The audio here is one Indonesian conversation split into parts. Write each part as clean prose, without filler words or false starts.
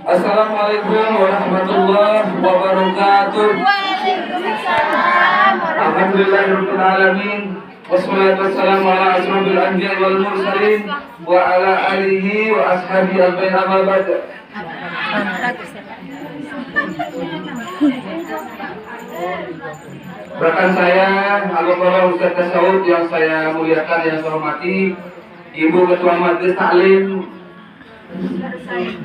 Assalamualaikum warahmatullahi wabarakatuh. Waalaikumsalam. Alhamdulillahirabbil alamin. Wassalatu wassalamu ala asrofil anbiya'i wal mursalin wa ala alihi wa ashabihi ajmain amma ba'd. Rekan saya, Al-Qurra Ustaz Tasawuf yang saya muliakan, yang saya hormati, Ibu Ketua Majelis Taklim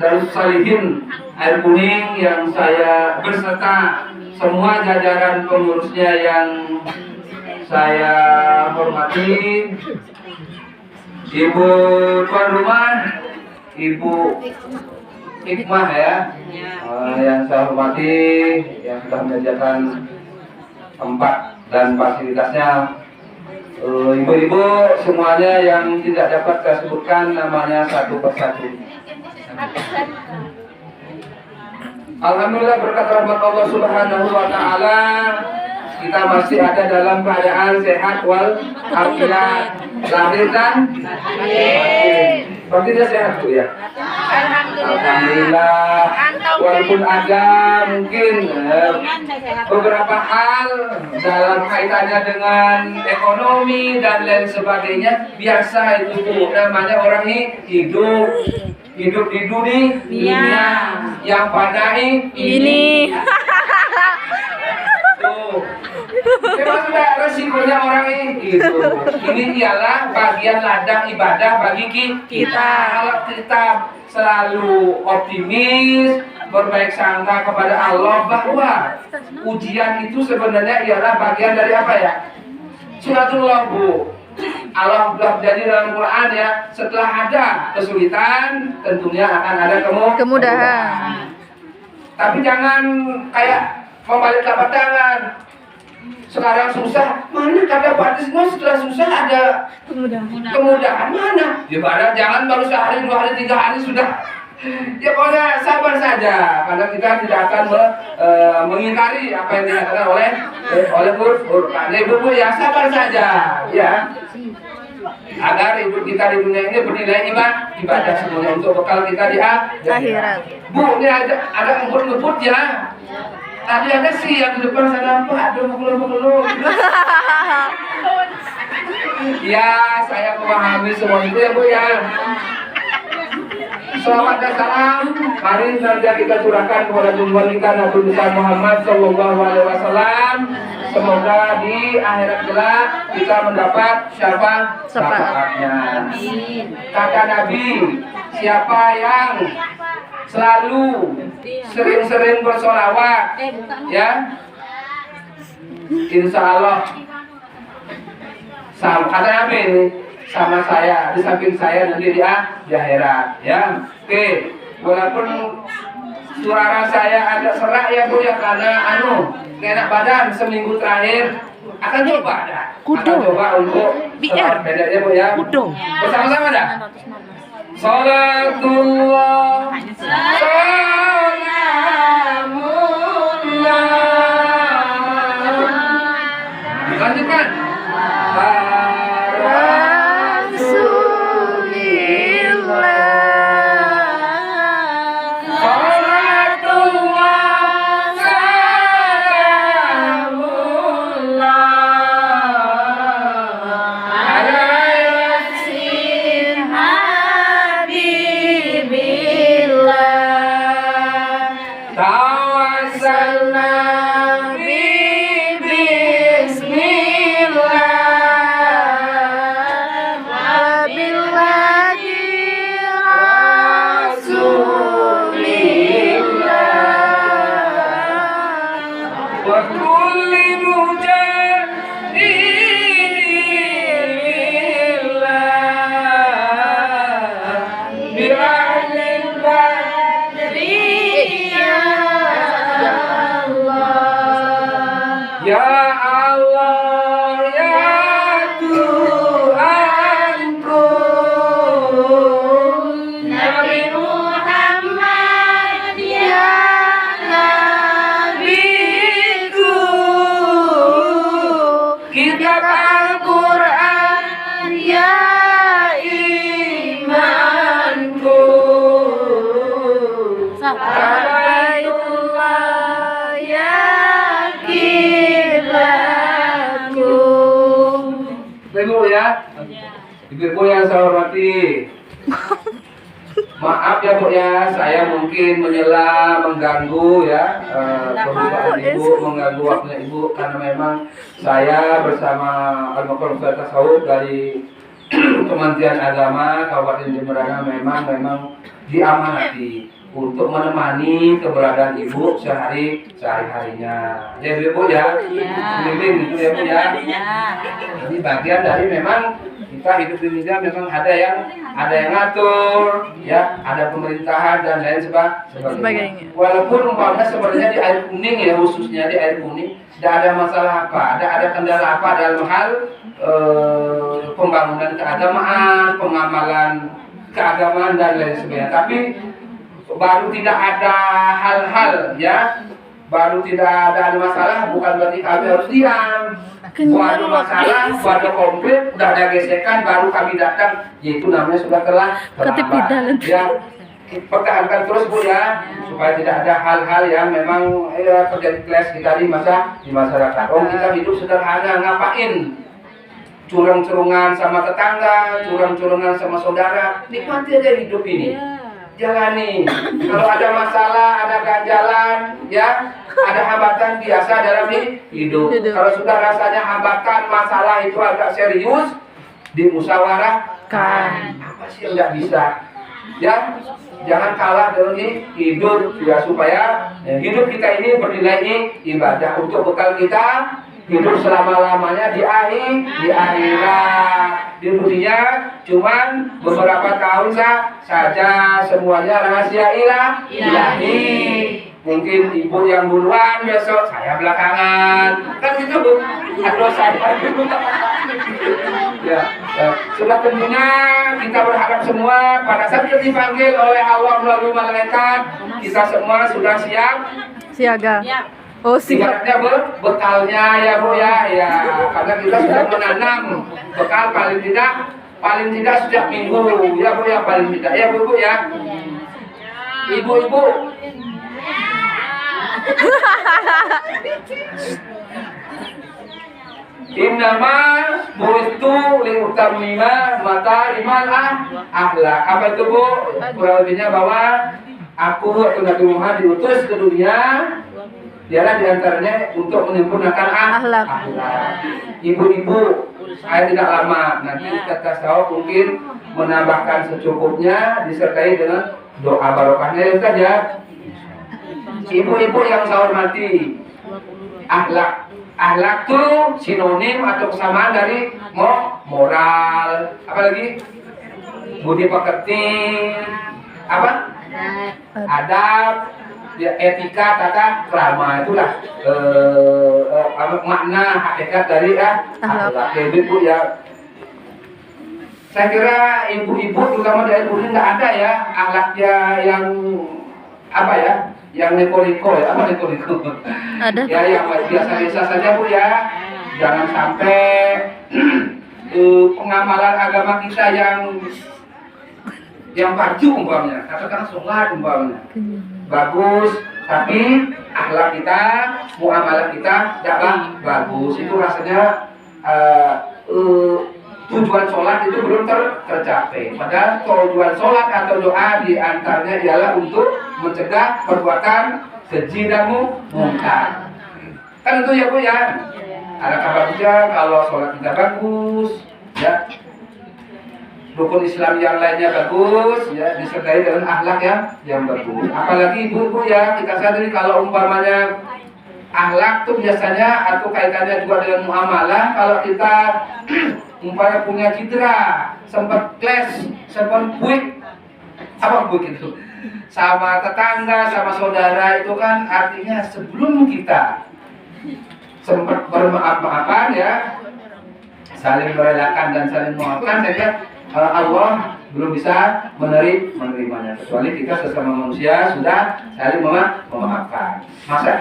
Darus Salihin Air Kuning yang saya berserta semua jajaran pengurusnya yang saya hormati, Ibu tuan rumah, Ibu Hikmah ya, yang saya hormati, yang sudah menyediakan tempat dan fasilitasnya, ibu-ibu semuanya yang tidak dapat saya sebutkan namanya satu persatu. Alhamdulillah berkat rahmat Allah Subhanahu wa taala kita masih ada dalam keadaan sehat wal afiat, lahir dan batin. Batinnya sehat tuh ya. Alhamdulillah. Walaupun ada mungkin beberapa hal dalam kaitannya dengan ekonomi dan lain sebagainya, biasa itu Bu, namanya orang hidup di dunia yang panai ini. Memang sudah resikonya orang ini gitu. Ini ialah bagian ladang ibadah bagi kita. Kalau kita selalu optimis, berbaik sangka kepada Allah bahwa ujian itu sebenarnya ialah bagian dari apa ya? Suratullah Bu. Allah sudah jadi dalam Quran ya, setelah ada kesulitan tentunya akan ada kemudahan. Tapi jangan kayak membalik telapak tangan. Sekarang susah, mana kata Pak Tisno setelah susah ada kemudahan mana? Ya pada jangan baru sehari, 2 hari, 3 hari sudah. Ya pokoknya sabar saja, karena kita tidak akan mengingkari apa yang dikatakan oleh Quran. Ibu-ibu ya sabar saja, ya. Agar hidup kita di dunia ini bernilai ibadah semuanya untuk bekal kita di akhirat. Bu, ini ada ngebut ya. Tadi ada sih yang di depan sana, Pak, aduh mukul. Ya, saya memahami semua itu ya Bu ya. Selamat dan salam, mari saja kita curahkan kepada junjungan kita Nabi Muhammad Sallallahu Alaihi Wasallam. Semoga di akhirat kelak kita mendapat syafaatnya. Kata Nabi, siapa yang selalu sering-sering bersolawat, ya, insya Allah kata Nabi ini sama saya, di samping saya nanti di akhirat, ya. Oke, walaupun suara saya agak serak ya Bu ya, karena enak badan seminggu terakhir, akan coba untuk bedanya Bu ya. Bersama-sama dah. Salatullah salamullah. Lanjutkan. Habibillah. Baitullah ya kiblatku. Ibu ya, ibu yang saya hormati. Maaf ya Bu ya, saya mungkin menyela, mengganggu ya kebutuhan Ibu, mengganggu waktunya Ibu karena memang saya bersama Al-Muqarrab Tasawuf dari Kementerian Agama Kabupaten Jemberana memang diamanati untuk menemani keberadaan Ibu sehari-harinya. Ya Bu ya, bimbing gitu ya Bu ya. Ini bagian dari memang kita hidup di Indonesia memang ada yang ngatur, ya, ada pemerintahan dan lain sebagainya. Walaupun umpamanya sebenarnya di air kuning ya, khususnya di air kuning, tidak ada masalah apa, ada kendala apa dalam hal pembangunan keagamaan, pengamalan keagamaan dan lain sebagainya. Tapi baru tidak ada hal-hal ya, baru tidak ada masalah, bukan berarti kami harus diam. Ada masalah, ada konflik, sudah ada gesekan, baru kami datang, yaitu namanya sudah terlambat. Ya, pertahankan terus Bu ya, supaya tidak ada hal-hal yang memang terjadi clash kita di masyarakat. Kita hidup sederhana, ngapain? Curang-curungan sama tetangga, curang-curungan sama saudara, nikmati aja hidup ini. Jalani. Kalau ada masalah, ada ganjalan, ya, ada hambatan biasa dalam hidup. Kalau sudah rasanya hambatan, masalah itu agak serius, dimusyawarahkan. Apa sih yang nggak bisa? Ya, jangan kalah dalam hidup, ya, supaya hidup kita ini bernilai ibadah untuk bekal kita hidup selama-lamanya di akhirat. Di dunia cuman beberapa tahun saja, semuanya rahasia ilahi. Mungkin Ibu yang duluan, besok saya belakangan. Kan gitu Bu. Atau saya dulu. Ya, sudah tentunya kita berharap semua pada saat kita dipanggil oleh Allah melalui malaikat, kita semua sudah siaga. Oh, siapnya bekalnya ya Bu ya, karena kita sudah menanam bekal paling tidak setiap minggu ya Bu ya, paling tidak ya Bu ya. Ibu-ibu. Innama buistu liutammima makarimal akhlak. Apa itu Bu? Kurang lebihnya bahwa aku atau Nabi Muhammad diutus ke dunia ialah diantaranya untuk menyempurnakan akhlak. Ibu-ibu, saya tidak lama, nanti kita tahu mungkin menambahkan secukupnya disertai dengan doa barokahnya saja. Ibu-ibu yang saya hormati, akhlak itu sinonim atau kesamaan dari moral, apalagi budi pekerti, apa? Adab. Ya, etika, tata krama itulah makna hakikat dari akhlak. Ibu ya, saya kira ibu-ibu terutama dari ibu nggak ada ya akhlaknya yang apa ya, yang neko-neko ya, apa neko-neko? Ada. Ya, yang biasa-biasa saja Bu ya. Jangan sampai pengamalan agama kita yang fardu umpamanya, katakan sholat umpamanya bagus, tapi akhlak kita, muamalah kita tidak bagus. Itu rasanya tujuan sholat itu belum tercapai. Padahal tujuan sholat atau doa diantaranya ialah untuk mencegah perbuatan keji dan mungkar. Kan itu ya Bu ya. Ada kabar juga kalau sholat kita bagus, ya. Rukun Islam yang lainnya bagus, ya, disertai dengan akhlak yang bagus. Apalagi ibu-ibu ya, kita sadari kalau umpamanya akhlak tuh biasanya atau kaitannya juga dengan muamalah. Kalau kita umpamanya punya citra, sempat clash, sempat buik, apa buik itu? Sama tetangga, sama saudara itu kan artinya sebelum kita sempat bermaaf-maafan ya, saling merelakan dan saling memaafkan, saya kira Allah belum bisa menerimanya, kecuali kita sesama manusia sudah saling memaafkan. Masa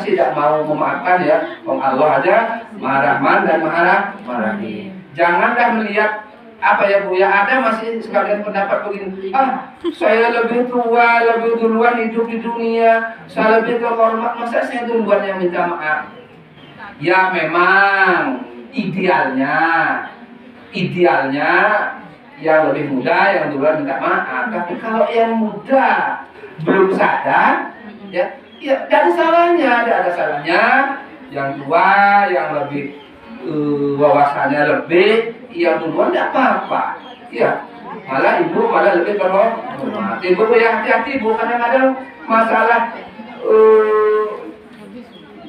sih tidak mau memaafkan ya? Allah aja Maha Rahman dan Maha Rahim. Janganlah melihat apa ya Bu ya, ada masih sebagian pendapat begini, saya lebih tua, lebih duluan hidup di dunia, saya lebih terhormat, masa saya duluan yang minta maaf? Ya memang idealnya yang lebih muda yang duluan minta maaf. Tapi kalau yang muda belum sadar, ya tidak ada salahnya yang tua yang lebih wawasannya lebih, yang duluan tidak apa-apa. Ya, malah ibu malah lebih terhormat. Ibu ya hati-hati Bu, kadang-kadang masalah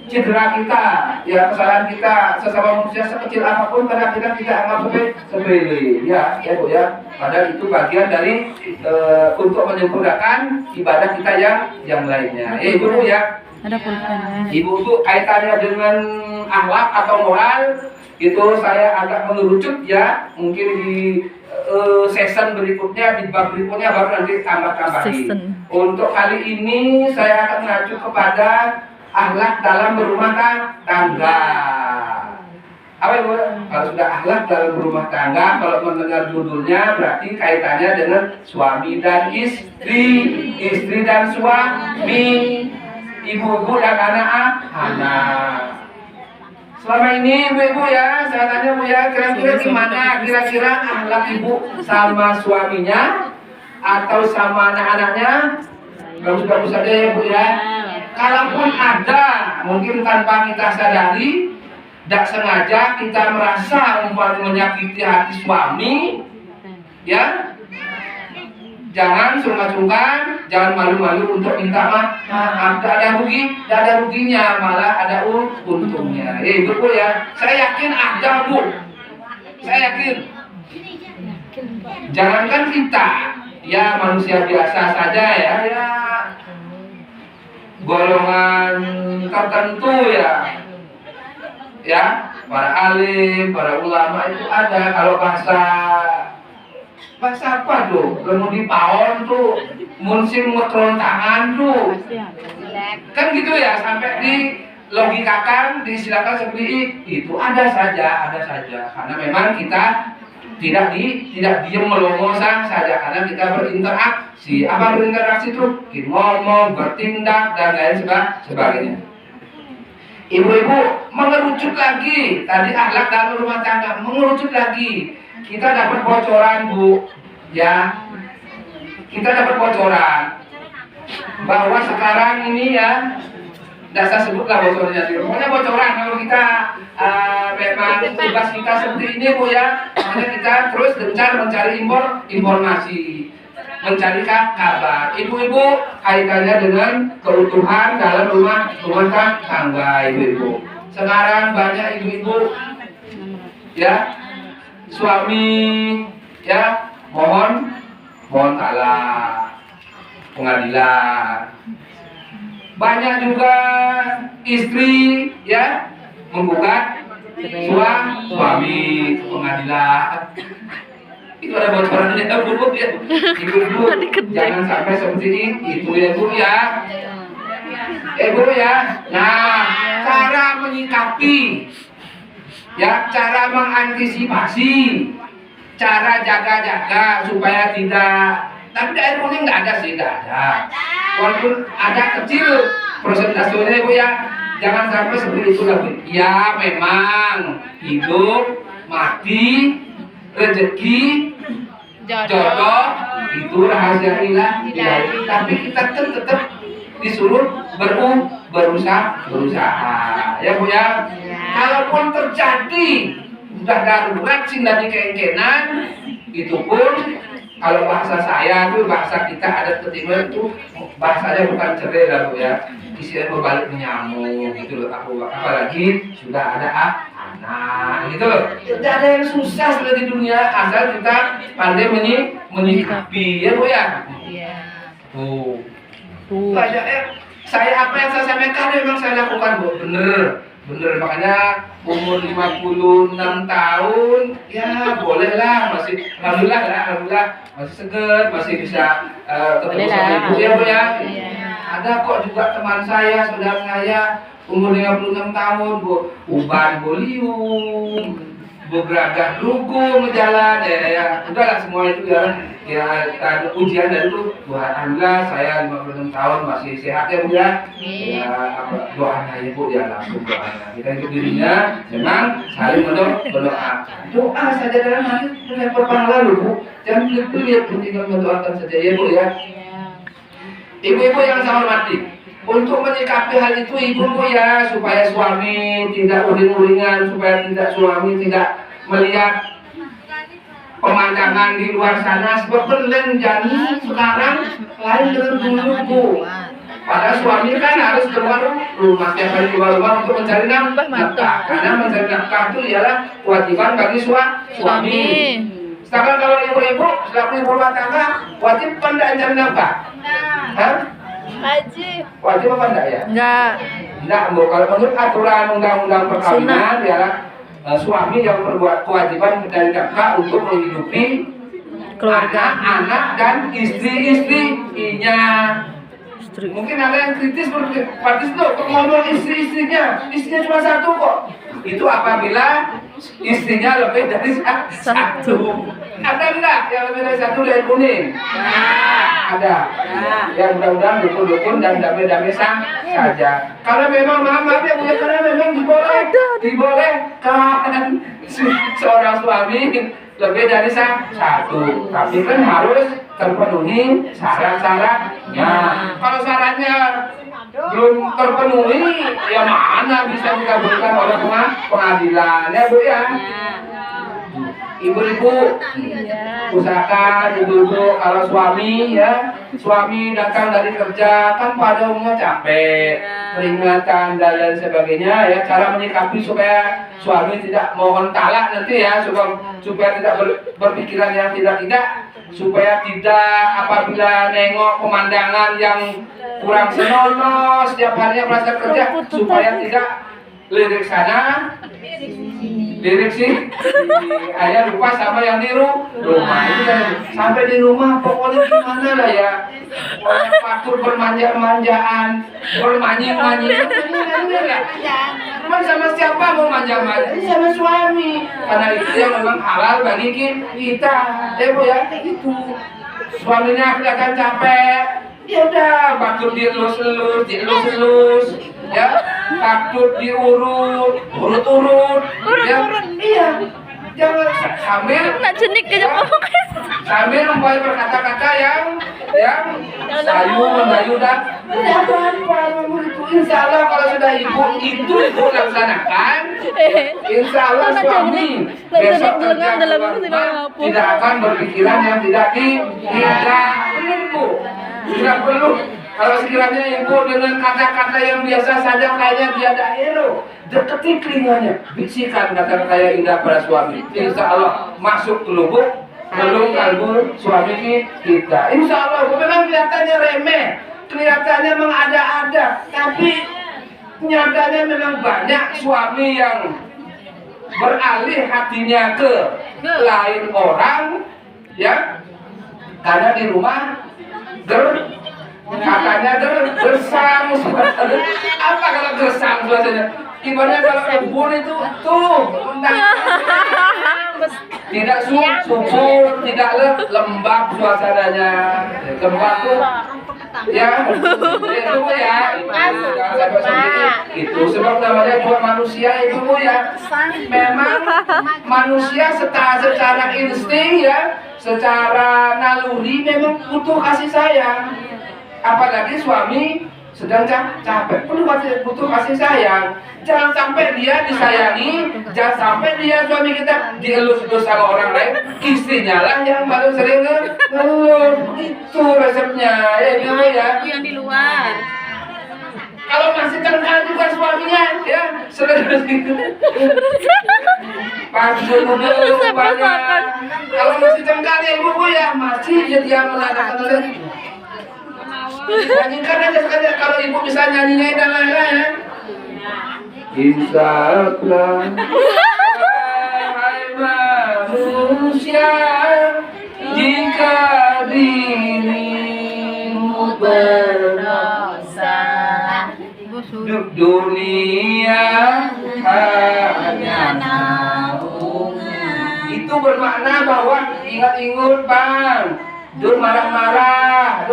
cedera kita, ya kesalahan kita sesama manusia sekecil apapun kadang kita anggap sepele, ya Bu ya. Padahal itu bagian dari untuk menyempurnakan ibadah kita yang lainnya. Ibu ya. Ada pulpen. Ibu itu kaitannya dengan akhlak atau moral itu saya agak mengerucut ya. Mungkin di season berikutnya, di bab berikutnya baru nanti tambah-tambahin. Untuk kali ini saya akan mengacu kepada akhlak dalam berumah tangga. Apa Ibu? Kalau sudah akhlak dalam berumah tangga, kalau mendengar judulnya berarti kaitannya dengan suami dan istri dan suami, ibu-ibu dan anak-anak. Selama ini ibu ya, saya tanya Bu ya, kira-kira gimana kira-kira akhlak ibu sama suaminya atau sama anak-anaknya? Bagus-bagus saja ya Bu ya. Kalaupun ada, mungkin tanpa kita sadari, tidak sengaja kita merasa menyakiti hati suami, ya, jangan sungkan-sungkan, jangan malu-malu untuk minta maaf. Tidak ada ruginya, malah ada untungnya. Bu ya, saya yakin ada Bu, saya yakin. Jangankan kita, ya manusia biasa saja ya golongan tertentu ya para alim, para ulama itu ada. Kalau bahasa apa tuh, lemudi paon tuh, munsing ngetron tangan tuh, kan gitu ya, sampai di logikakan, disilakan seperti itu. Ada saja, karena memang kita tidak diam melongo saja, karena kita berinteraksi. Apa berinteraksi itu? Kita ngomong, bertindak dan lain sebagainya. Ibu-ibu mengerucut lagi tadi akhlak dalam rumah tangga, mengerucut lagi. Kita dapat bocoran Bu, ya. Kita dapat bocoran bahwa sekarang ini ya, dasar sebutlah bocorannya. Pokoknya bocoran kalau kita memang tugas kita seperti ini Bu ya, makanya kita terus gencar mencari informasi, mencari kabar. Ibu-ibu kaitannya dengan keutuhan dalam rumah tangga ibu-ibu. Sekarang banyak ibu-ibu ya, suami ya mohon kalah pengadilan. Banyak juga istri ya menggugat suami ke pengadilan. Itu ada bocorannya Bu ya. Ibu-ibu jangan sampai seperti itu ya Bu ya. Bu ya. Nah, cara menyikapi ya, cara mengantisipasi, cara jaga-jaga supaya tidak, tapi air kuning nggak ada sih, nggak ada. Walaupun ada kecil persentasenya Bu ya, jangan sampai seperti itu lagi. Ya memang hidup, mati, rezeki, jodoh itu rahasia ilahi. Tapi kita kan tetap disuruh berusaha ya Bu ya. Kalaupun terjadi udah darurat cinta di kengkenan, itu pun kalau bahasa saya tuh, bahasa kita adat ketimuran itu bahasanya bukan cerai lah Bu ya, istilahnya berbalik menyambung gitu loh. Apalagi sudah ada anak gitu loh. Tidak ada yang susah sudah di dunia asal kita pandai menyikapi ya Bu ya. Tuh. Saya apa yang saya sampaikan memang saya lakukan Bu, bener, makanya umur 56 tahun ya bolehlah, masih alhamdulillah masih seger, masih bisa ketemu sama ibu ya Bu ya. Ada kok juga teman saya, saudara saya umur 56 tahun Bu, uban bolium bergeragak dukung jalan ya udahlah semua itu ya ujian dan itu alhamdulillah saya 56 tahun masih sehat ya Bu ya. Ya apa doanya Ibu ya langsung doanya kita hidup dirinya memang saling berdoa saja dalam hati melempar pahala loh Bu, jangan lihat tinggal mendoakan saja ya Bu ya. Ibu-ibu yang saya hormati, untuk menyikapi hal itu ibu ya supaya suami tidak uring-uringan, supaya suami tidak melihat pemandangan di luar sana sebab jadi sekarang lain dengan dulu Bu. Padahal suami kan harus keluar rumah tiap hari keluar rumah untuk mencari nafkah karena mencari nafkah itu ialah kewajiban bagi suami. Sedangkan kalau ibu-ibu selaku ibu rumah tangga wajib apa enggak mencari nafkah? Hah? Wajib apa enggak ya? Enggak, Bu. Kalau menurut aturan undang-undang perkawinan ialah suami yang berbuat kewajiban mencari nafkah untuk menghidupi keluarga, anak dan istri-istrinya. Mungkin ada yang kritis berarti itu kok ngomong istrinya cuma satu kok. Itu apabila istrinya lebih dari satu. Ada enggak yang lebih dari satu dari kuning? Ada. Yang mudah-mudahan dukun-dukun dan damai-damai saja. Kalau memang maaf ya Bu, karena memang dibolehkan seorang suami lebih dari satu. Tapi kan harus terpenuhi syarat-syaratnya. Kalau syaratnya belum terpenuhi, ya mana bisa dikabulkan oleh pengadilan ya Bu ya. Ibu-ibu usahakan ibu-ibu kalau suami datang dari kerja kan pada umumnya capek, peringatan dan lain sebagainya ya, cara menyikapi supaya suami tidak mohon talak nanti ya, supaya tidak berpikiran yang tidak, supaya tidak apabila nengok pemandangan yang kurang senonoh setiap harinya merasa kerja, supaya tidak lirik sana lirik sih ayah lupa sama yang di rumah itu kan sampai di rumah pokoknya gimana lah ya, pokoknya patut bermanja-manjaan, bermanjing-manjing cuman sama siapa mau manja-manja? Sama suami, karena itu yang memang halal bagi kita Bu ya. Itu suaminya kelihatan capek, ya udah patut dielus ya, patut urut ya, iya, jangan sambil sambil membuat berkata-kata yang sayu dan insya Allah kalau sudah ibu laksanakan, insya Allah suami besok kerja tidak akan berpikiran yang tidak perlu. Tidak perlu. Kalau sekiranya ibu dengan kata-kata yang biasa saja kayaknya tiada elo, deketi telinganya, bisikan kata-kata yang indah pada suami. Insya Allah masuk ke lubuk relung kalbu suami kita. Insya Allah memang kelihatannya remeh, kelihatannya mengada-ada, tapi nyatanya memang banyak suami yang beralih hatinya ke lain orang, ya, karena di rumah katanya gersang. Apa kalau gersang biasanya? Ibaratnya kalau embun itu tidak subur, tidak lembab suasananya. Lembab tuh ya, itu Bu ya. Itu sebab namanya juga manusia itu Bu ya. Memang manusia secara insting ya, secara naluri memang butuh kasih sayang. Apalagi suami sedang capek, butuh kasih sayang. Jangan sampai dia disayangi, jangan sampai dia suami kita dielus-elus sama orang lain, istrinya lah yang paling sering ngelus. Itu resepnya ya. Yang di luar. Kalau masih terkenal juga suaminya ya, sering itu. Kalau masih cengkal ya ibu ya, masih dia mengatakan nyanyikan aja sekali kalau ibu bisa nyanyinya dan lain-lain. Insaflah wahai manusia, jika dirimu berdosa, dunia hanya naungan. bermakna bahwa ingat-ingat bang, Dul marah-marah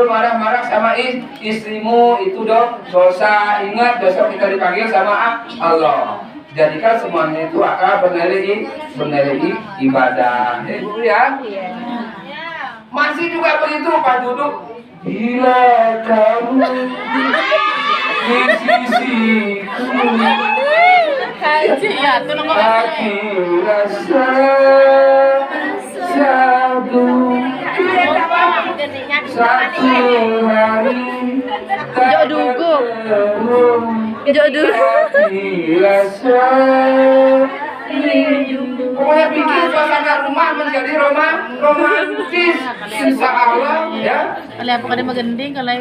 sama istrimu itu dong dosa. Ingat dosa kita dipanggil sama Allah. Jadikan semuanya itu akan bernilai ibadah. Bu ya. Masih juga begitu Pak duduk. Bila kamu di sisiku, hati rasa satu hari tak rasa. Pokoknya bikin suasana rumah menjadi romantis, insya Allah ya. Kalau apa kada magending kalau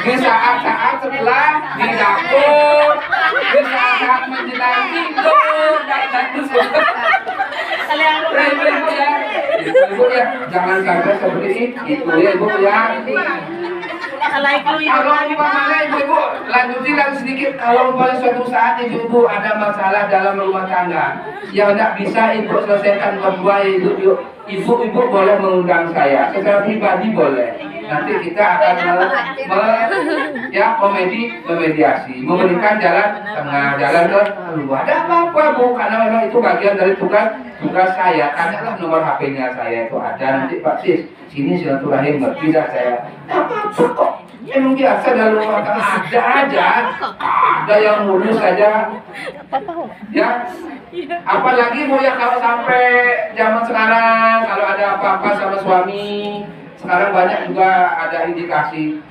Di saat-saat setelah di dapur, di saat menjelang tidur, Ibu ya, jangan sampai seperti itu ya Ibu ya. Kalau umpamanya ibu lanjutin sedikit, kalau umpamanya suatu saat ibu ada masalah dalam rumah tangga yang tidak bisa ibu selesaikan berdua, ibu boleh mengundang saya secara pribadi boleh. Nanti kita akan memediasi, memberikan jalan tengah, jalan keluar. Ada apa Bu? Karena memang itu bagian dari tugas saya. Tanyalah nomor HP-nya saya itu ada. Nanti Pak Sis, sini silaturahim tidak saya. Kok emang biasa dalam rumah tangga ada aja, ada yang mulus saja. Ya, apalagi Bu ya kalau sampai zaman sekarang kalau ada apa-apa sama suami. Sekarang banyak juga ada indikasi,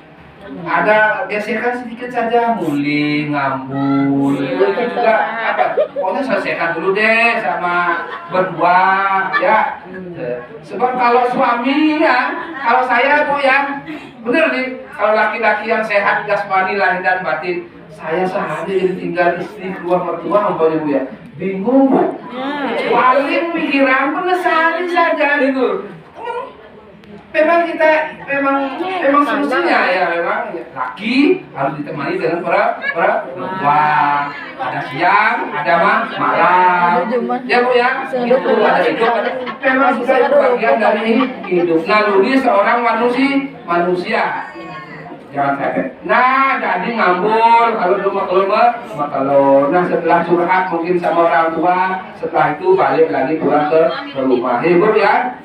ada gesekan sedikit saja, muling, ngambul, itu juga apa? Pokoknya selesaikan dulu deh sama berdua, ya. Sebab kalau suami ya, kalau saya Bu ya, bener nih, kalau laki-laki yang sehat jasmani lahir dan batin, saya sehari tinggal istri keluar mertua, umpamanya Bu ya, bingung Bu, paling pikiran sehari saja gitu. Memang semestinya ya memang laki harus ditemani dengan perempuan. Ada siang, ada malam. Ya Bu ya, itu ada hidup. Memang sudah itu bagian dari hidup. Naluri seorang manusia. Jangan sampai. Nah, jadi ngambul kalau nah setelah curhat mungkin sama orang tua, setelah itu balik lagi pulang ke rumah. Ibu ya.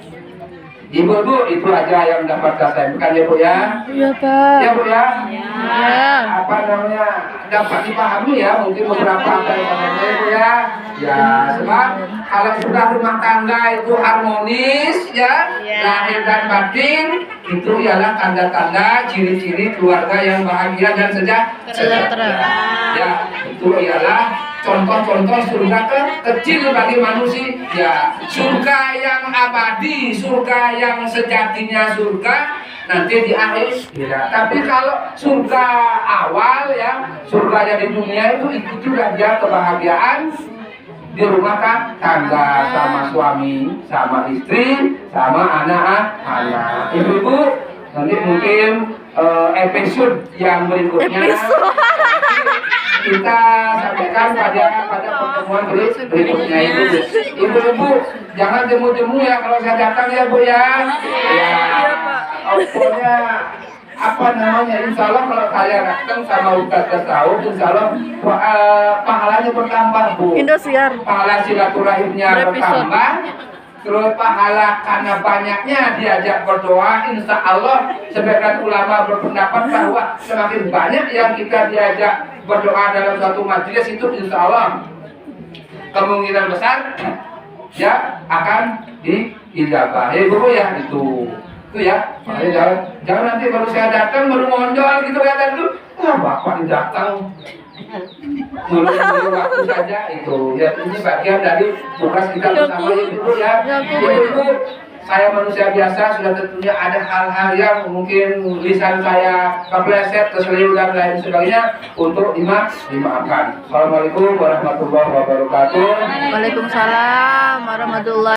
Ibu itu aja yang dapat saya sampaikan ya Bu ya. Iya Pak. Ya Bu ya. Ya. Apa namanya dapat dipahami ya mungkin beberapa apa yang namanya ya Bu ya. Ya sebab kalau sudah rumah tangga itu harmonis ya, lahir dan batin itu ialah tanda-tanda ciri-ciri keluarga yang bahagia dan sejahtera. Ya itu ialah contoh-contoh surga kecil bagi manusia, ya surga yang abadi, surga yang sejatinya surga nanti di akhir. Ya. Tapi kalau surga awal ya, surganya di dunia itu juga dia kebahagiaan di rumah tangga sama suami, sama istri, sama anak-anak. Ibu-ibu nanti mungkin episode yang berikutnya kita sampaikan pada pertemuan berikutnya itu. Ibu-ibu jangan jemu-jemu ya kalau saya datang ya Bu ya. Ya, pokoknya apa namanya, insya Allah kalau saya datang sama Ustaz Tasawuf, insya Allah pahalanya bertambah Bu. Indosiar. Pahala silaturahimnya bertambah. Terus pahala karena banyaknya diajak berdoa, insya Allah sebagian ulama berpendapat bahwa semakin banyak yang kita diajak berdoa dalam suatu majelis itu insya Allah kemungkinan besar ya akan diijabah. Bu ya itu ya. Jangan nanti baru saya datang baru ngondol gitu kan itu. Bapak datang menunggu waktu saja itu ya, ini bagian dari tugas kita bersama Ibu ya. Ibu, saya manusia biasa, sudah tentunya ada hal-hal yang mungkin lisan saya kepleset, keselio dan lain sebagainya untuk dimaafkan. Assalamualaikum warahmatullahi wabarakatuh. Waalaikumsalam warahmatullahi